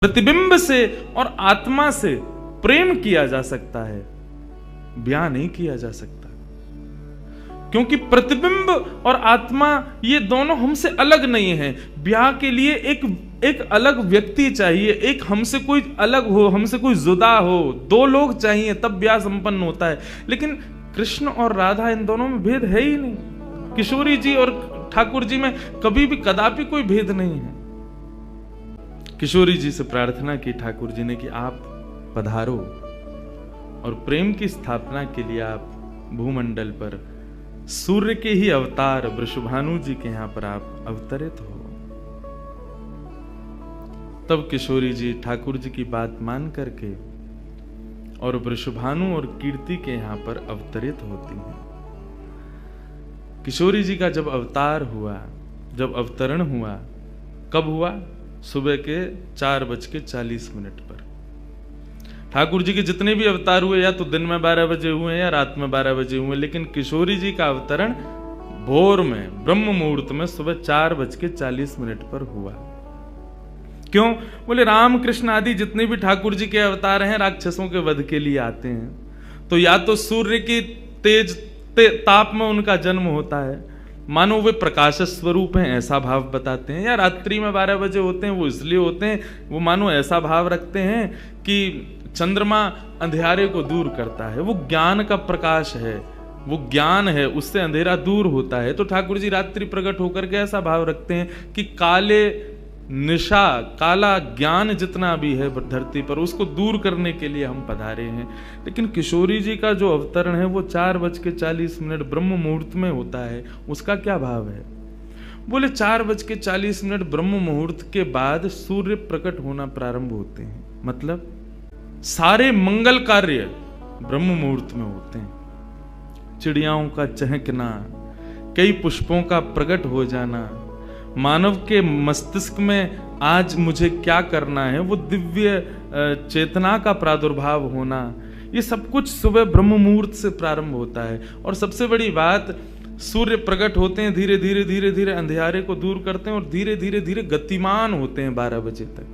प्रतिबिंब से और आत्मा से प्रेम किया जा सकता है, ब्याह नहीं किया जा सकता। क्योंकि प्रतिबिंब और आत्मा ये दोनों हमसे अलग नहीं है। ब्याह के लिए एक अलग व्यक्ति चाहिए, एक हमसे कोई अलग हो, हमसे कोई जुदा हो, दो लोग चाहिए तब ब्याह संपन्न होता है। लेकिन कृष्ण और राधा, इन दोनों में भेद है ही नहीं। किशोरी जी और ठाकुर जी में कभी भी कदापि कोई भेद नहीं है। किशोरी जी से प्रार्थना की ठाकुर जी ने कि आप पधारो और प्रेम की स्थापना के लिए आप भूमंडल पर सूर्य के ही अवतार वृषभानु जी के यहां पर आप अवतरित हो। तब किशोरी जी ठाकुर जी की बात मान करके और वृषभानु और कीर्ति के यहां पर अवतरित होती हैं। किशोरी जी का जब अवतार हुआ, जब अवतरण हुआ, कब हुआ? सुबह के 4:40 पर। ठाकुर जी के जितने भी अवतार हुए या तो दिन में 12 बजे हुए या रात में 12 बजे हुए, लेकिन किशोरी जी का अवतरण भोर में ब्रह्म मुहूर्त में सुबह 4:40 पर हुआ। क्यों? बोले राम कृष्ण आदि जितने भी ठाकुर जी के अवतार हैं राक्षसों के वध के लिए आते हैं, तो या तो सूर्य की तेज ताप में उनका जन्म होता है, मानो वे प्रकाश स्वरूप हैं ऐसा भाव बताते हैं, या रात्रि में 12 बजे होते हैं वो इसलिए होते हैं, वो मानो ऐसा भाव रखते हैं कि चंद्रमा अंधेरे को दूर करता है, वो ज्ञान का प्रकाश है, वो ज्ञान है, उससे अंधेरा दूर होता है। तो ठाकुर जी रात्रि प्रकट होकर के ऐसा भाव रखते हैं कि काले निशा, काला ज्ञान जितना भी है धरती पर, उसको दूर करने के लिए हम पधारे हैं। लेकिन किशोरी जी का जो अवतरण है वो 4:40 ब्रह्म मुहूर्त में होता है। उसका क्या भाव है? बोले 4:40 ब्रह्म मुहूर्त के बाद सूर्य प्रकट होना प्रारंभ होते हैं। मतलब सारे मंगल कार्य ब्रह्म मुहूर्त में होते हैं। चिड़ियाओं का चहकना, कई पुष्पों का प्रकट हो जाना, मानव के मस्तिष्क में आज मुझे क्या करना है, वो दिव्य चेतना का प्रादुर्भाव होना, ये सब कुछ सुबह ब्रह्म मुहूर्त से प्रारंभ होता है। और सबसे बड़ी बात, सूर्य प्रकट होते हैं, धीरे धीरे धीरे धीरे अंधेरे को दूर करते हैं और धीरे धीरे धीरे गतिमान होते हैं 12 बजे तक।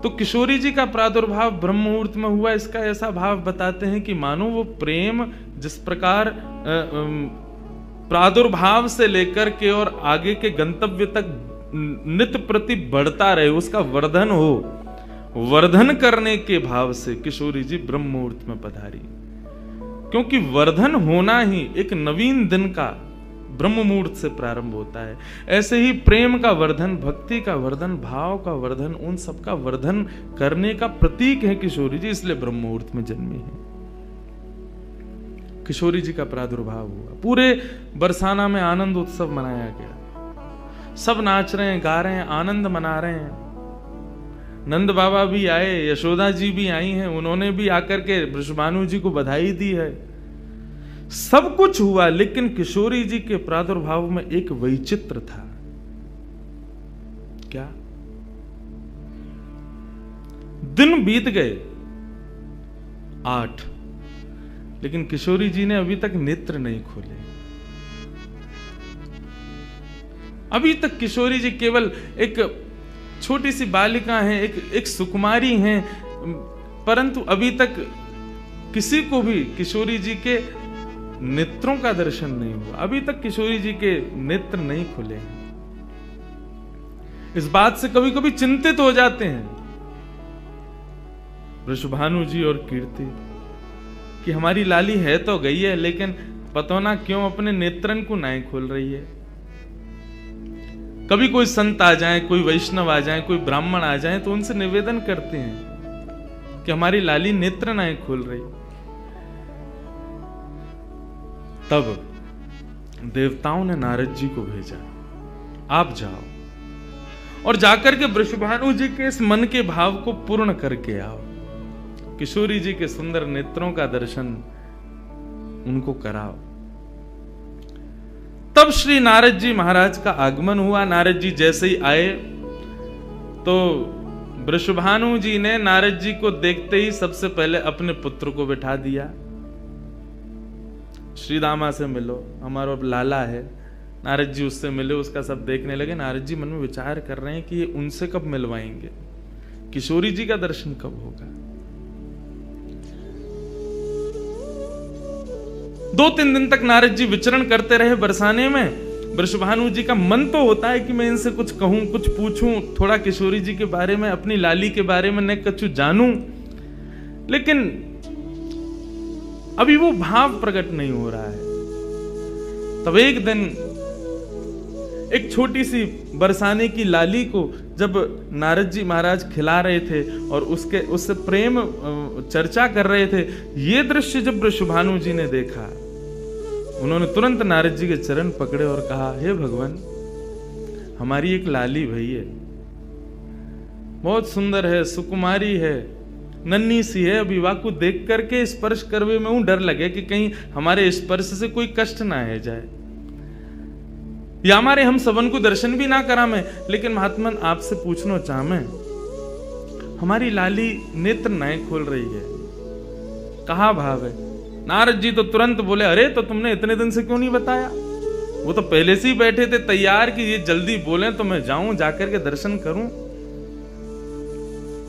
तो किशोरी जी का प्रादुर्भाव ब्रह्म मुहूर्त में हुआ, इसका ऐसा भाव बताते हैं कि मानो वो प्रेम जिस प्रकार प्रादुर्भाव से लेकर के और आगे के गंतव्य तक नित्य प्रति बढ़ता रहे, उसका वर्धन हो, वर्धन करने के भाव से किशोरी जी ब्रह्म मुहूर्त में पधारी। क्योंकि वर्धन होना ही एक नवीन दिन का ब्रह्म मुहूर्त से प्रारंभ होता है। ऐसे ही प्रेम का वर्धन, भक्ति का वर्धन, भाव का वर्धन, उन सब का वर्धन करने का प्रतीक है किशोरी जी, इसलिए ब्रह्म मुहूर्त में जन्मी है। किशोरी जी का प्रादुर्भाव हुआ, पूरे बरसाना में आनंद उत्सव मनाया गया, सब नाच रहे हैं, गा रहे हैं, आनंद मना रहे हैं। नंद बाबा भी आए, यशोदा जी भी आई हैं, उन्होंने भी आकर के वृषभानु जी को बधाई दी है। सब कुछ हुआ, लेकिन किशोरी जी के प्रादुर्भाव में एक वैचित्र था। क्या? दिन बीत गए 8, लेकिन किशोरी जी ने अभी तक नेत्र नहीं खोले। अभी तक किशोरी जी केवल एक छोटी सी बालिका हैं, एक सुकुमारी हैं, परंतु अभी तक किसी को भी किशोरी जी के नेत्रों का दर्शन नहीं हुआ। अभी तक किशोरी जी के नेत्र नहीं खुले हैं। इस बात से कभी कभी चिंतित हो जाते हैं वृषभानु जी और कीर्ति कि हमारी लाली है तो गई है, लेकिन पता ना क्यों अपने नेत्रन को नहीं खोल रही है। कभी कोई संत आ जाए, कोई वैष्णव आ जाए, कोई ब्राह्मण आ जाए, तो उनसे निवेदन करते हैं कि हमारी लाली नेत्र नहीं खोल रही। तब देवताओं ने नारद जी को भेजा, आप जाओ और जाकर के वृषभानु जी के इस मन के भाव को पूर्ण करके आओ। किशोरी जी के सुंदर नेत्रों का दर्शन उनको कराओ। तब श्री नारद जी महाराज का आगमन हुआ। नारद जी जैसे ही आए तो वृषभानु जी ने नारद जी को देखते ही सबसे पहले अपने पुत्र को बिठा दिया। श्री दामा से मिलो, हमारा लाला है। नारद जी उससे मिले, उसका सब देखने लगे। नारद जी मन में विचार कर रहे हैं कि ये उनसे कब मिलवाएंगे, किशोरी जी का दर्शन कब होगा? 2-3 दिन तक नारद जी विचरण करते रहे बरसाने में। वृषभानु जी का मन तो होता है कि मैं इनसे कुछ कहूं, कुछ पूछूं, थोड़ा किशोरी जी के बारे में, अपनी लाली के बारे में न कुछ जानूं, लेकिन अभी वो भाव प्रकट नहीं हो रहा है। तब एक दिन एक छोटी सी बरसाने की लाली को जब नारद जी महाराज खिला रहे थे और उससे प्रेम चर्चा कर रहे थे, ये दृश्य जब वृषभानु जी ने देखा, उन्होंने तुरंत नारद जी के चरण पकड़े और कहा, हे भगवान, हमारी एक लाली भई है, बहुत सुंदर है, सुकुमारी है, नन्ही सी है, अभी वाकु देख करके स्पर्श करवे में ऊं डर लगे कि कहीं हमारे स्पर्श से कोई कष्ट ना है जाए, या हमारे हम सबन को दर्शन भी ना करा में। लेकिन महात्मन आपसे पूछना चाह मैं, हमारी लाली नेत्र नाय खोल रही है, कहा भाव है? नारद जी तो तुरंत बोले, अरे तो तुमने इतने दिन से क्यों नहीं बताया? वो तो पहले से ही बैठे थे तैयार कि ये जल्दी बोले तो मैं जाऊं, जाकर के दर्शन करूं।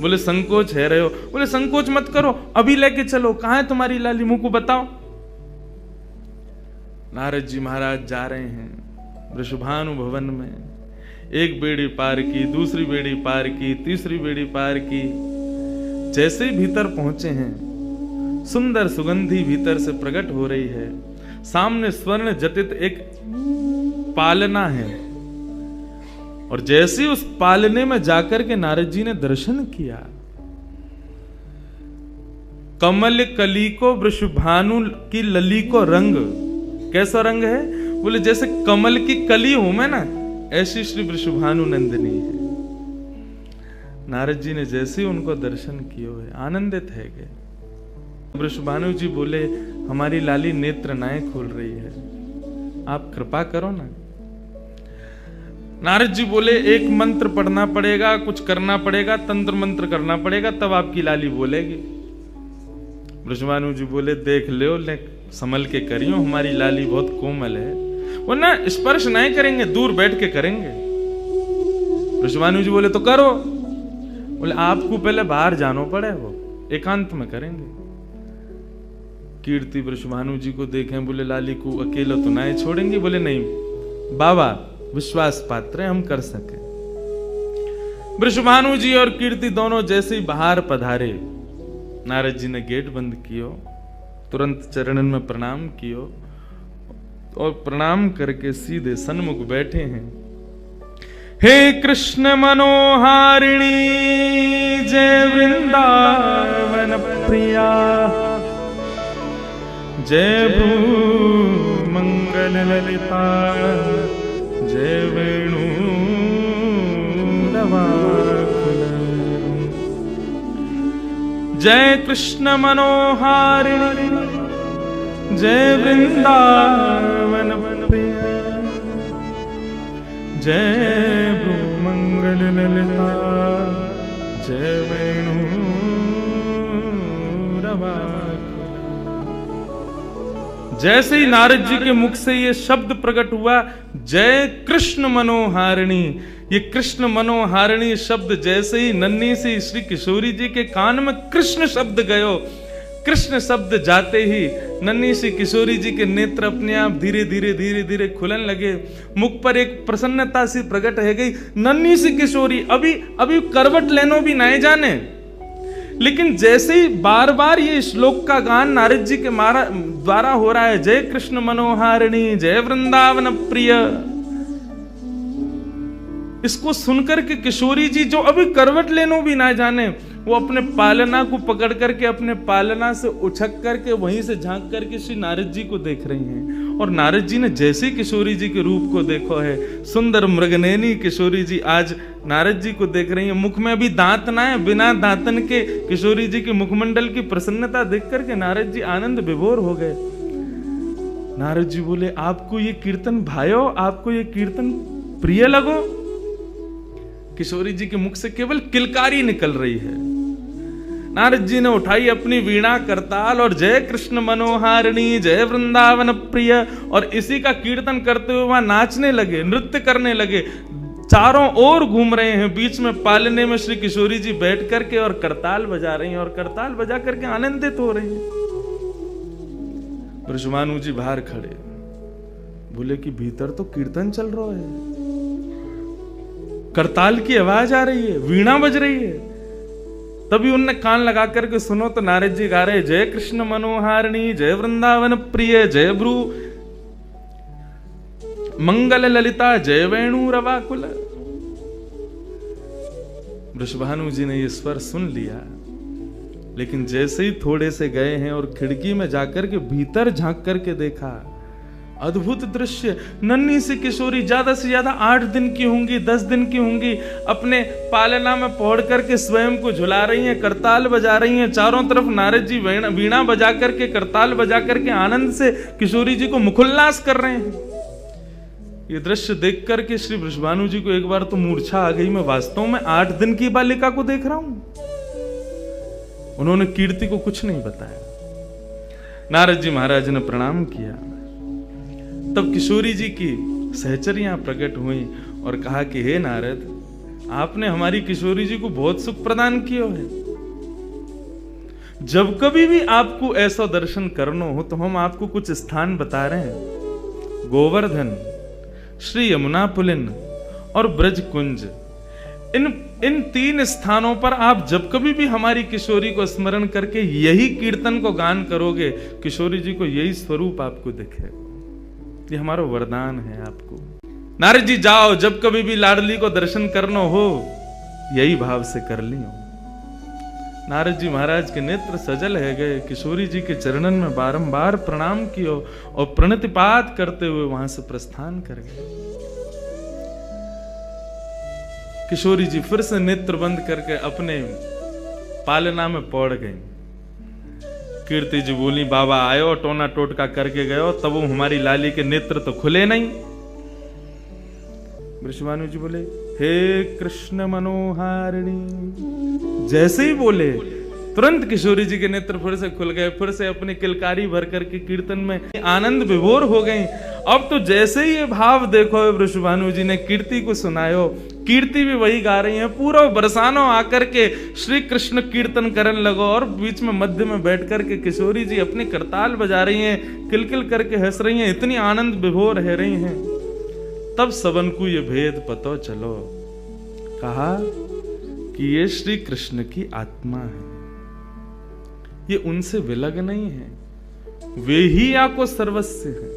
बोले संकोच है रहे हो? बोले संकोच मत करो, अभी लेके चलो, कहां है तुम्हारी लाली, मुंह को बताओ। नारद जी महाराज जा रहे हैं वृषभानु भवन में। एक बेड़ी पार की, दूसरी बेड़ी पार की, तीसरी बेड़ी पार की। जैसे ही भीतर पहुंचे हैं, सुंदर सुगंधी भीतर से प्रकट हो रही है। सामने स्वर्ण जटित एक पालना है, और जैसे उस पालने में जाकर के नारद जी ने दर्शन किया, कमल कली को वृषभानु की लली को रंग, कैसा रंग है? बोले जैसे कमल की कली हूं मैं ना, ऐसी श्री वृषभानु नंदिनी है। नारद जी ने जैसे उनको दर्शन किए हुए आनंदित है गए। वृषभानु जी बोले, हमारी लाली नेत्र नाय खोल रही है, आप कृपा करो ना। नारद जी बोले, एक मंत्र पढ़ना पड़ेगा, कुछ करना पड़ेगा, तंत्र मंत्र करना पड़ेगा, तब आपकी लाली बोलेगी। वृषभानु जी बोले, देख लो, ले संभल के करियो, हमारी लाली बहुत कोमल है, वो ना स्पर्श नहीं करेंगे, दूर बैठ के करेंगे। वृषभानु जी बोले, तो करो। बोले आपको पहले बाहर जानो पड़े, वो एकांत में करेंगे। कीर्ति वृषभानु जी को देखें, बोले लाली को अकेला तो नहीं छोड़ेंगे। बोले नहीं बाबा, विश्वास पात्र है, हम कर सके। वृषभानु जी और कीर्ति दोनों जैसे ही बाहर पधारे, नारद जी ने गेट बंद कियो, तुरंत चरणन में प्रणाम कियो और प्रणाम करके सीधे सन्मुख बैठे हैं। हे कृष्ण मनोहारिणी जय वृंदावन प्रिया, जय भ्रू मंगल ललिता, जय वेणु नवाकुल, जय कृष्ण मनोहारिणी जय वृंदावन प्रिया, जय भ्रू मंगल ललिता, जय वेणु नवाकुल। जैसे ही नारद जी के मुख से ये शब्द प्रकट हुआ, जय कृष्ण मनोहारिणी, ये कृष्ण मनोहारिणी शब्द जैसे ही नन्ही सी श्री किशोरी जी के कान में कृष्ण शब्द गयो, कृष्ण शब्द जाते ही नन्ही सी किशोरी जी के नेत्र अपने आप धीरे धीरे धीरे धीरे खुलन लगे। मुख पर एक प्रसन्नता सी प्रकट है गई। नन्ही सी किशोरी अभी करवट लेनो भी नहीं जाने, लेकिन जैसे ही बार बार ये श्लोक का गान नारद जी के द्वारा हो रहा है, जय कृष्ण मनोहारिणी जय वृंदावन प्रिय, इसको सुनकर के किशोरी जी जो अभी करवट लेनो भी ना जाने, वो अपने पालना को पकड़ करके अपने पालना से उछक करके वहीं से झांक करके श्री नारद जी को देख रही हैं। और नारद जी ने जैसे किशोरी जी के रूप को देखो है, सुंदर मृगनयनी किशोरी जी आज नारद जी को देख रही हैं। मुख में भी दांत ना है, बिना दांतन के किशोरी जी के मुखमंडल की प्रसन्नता देख करके नारद जी आनंद विभोर हो गए। नारद जी बोले, आपको ये कीर्तन भायो, आपको ये कीर्तन प्रिय लगो? किशोरी जी के मुख से केवल किलकारी निकल रही है। नारद जी ने उठाई अपनी वीणा करताल और जय कृष्ण मनोहारिणी जय वृंदावन प्रिय, और इसी का कीर्तन करते हुए वहां नाचने लगे, नृत्य करने लगे। चारों ओर घूम रहे हैं। बीच में पालने में श्री किशोरी जी बैठ करके और करताल बजा रही हैं और करताल बजा करके आनंदित हो रही हैं। ब्रजभानु जी बाहर खड़े, बोले कि भीतर तो कीर्तन चल रहा है, करताल की आवाज आ रही है, वीणा बज रही है। तभी उनने कान लगा करके सुनो तो नारद जी गा रहे, जय कृष्ण मनोहारिणी, जय वृंदावन प्रिय, जय भ्रू मंगल ललिता, जय वेणु रवाकुल। वृषभानु जी ने ये स्वर सुन लिया, लेकिन जैसे ही थोड़े से गए हैं और खिड़की में जाकर के भीतर झांक करके देखा, अद्भुत दृश्य। नन्ही सी किशोरी, ज्यादा से ज्यादा 8 दिन की होंगी, 10 दिन की होंगी, अपने पालना में पौड़ करके स्वयं को झुला रही हैं, करताल बजा रही हैं। चारों तरफ नारद जी वीणा बजा करके, करताल बजा करके आनंद से किशोरी जी को मुखोल्लास कर रहे हैं। ये दृश्य देख करके श्री वृषभानु जी को एक बार तो मूर्छा आ गई, मैं वास्तव में 8 दिन की बालिका को देख रहा हूं। उन्होंने कीर्ति को कुछ नहीं बताया। नारद जी महाराज ने प्रणाम किया। तब किशोरी जी की सहचरियां प्रकट हुई और कहा कि हे नारद, आपने हमारी किशोरी जी को बहुत सुख प्रदान किया है। जब कभी भी आपको ऐसा दर्शन करना हो तो हम आपको कुछ स्थान बता रहे हैं। गोवर्धन, श्री यमुना पुलिन और ब्रज कुंज, इन 3 स्थानों पर आप जब कभी भी हमारी किशोरी को स्मरण करके यही कीर्तन को गान करोगे, किशोरी जी को यही स्वरूप आपको दिखेगा। ये हमारा वरदान है आपको। नारद जी जाओ, जब कभी भी लाडली को दर्शन करना हो यही भाव से कर लियो। नारद जी महाराज के नेत्र सजल है गए, किशोरी जी के चरणन में बारंबार प्रणाम कियो और प्रणतिपात करते हुए वहां से प्रस्थान कर गए। किशोरी जी फिर से नेत्र बंद करके अपने पालना में पौड़ गई। कीर्ति जी बोली, बाबा आयो, टोना टोटका करके गयो, तब वो हमारी लाली के नेत्र तो खुले नहीं। वृषभानु जी बोले, हे कृष्ण मनोहारिणी। जैसे ही बोले तुरंत किशोरी जी के नेत्र फिर से खुल गए, फिर से अपनी किलकारी भर करके कीर्तन में आनंद विभोर हो गई। अब तो जैसे ही ये भाव देखो, वृषभानु जी ने कीर्ति को सुनायो, कीर्ति भी वही गा रही है। पूरा बरसानो आकर के श्री कृष्ण कीर्तन करने लगो और बीच में मध्य में बैठ करके किशोरी जी अपनी करताल बजा रही हैं, किलकिल करके हंस रही हैं, इतनी आनंद विभोर रह रही हैं। तब सबन को ये भेद पतो चलो, कहा कि ये श्री कृष्ण की आत्मा है, ये उनसे विलग नहीं है, वे ही आपको सर्वस्व है।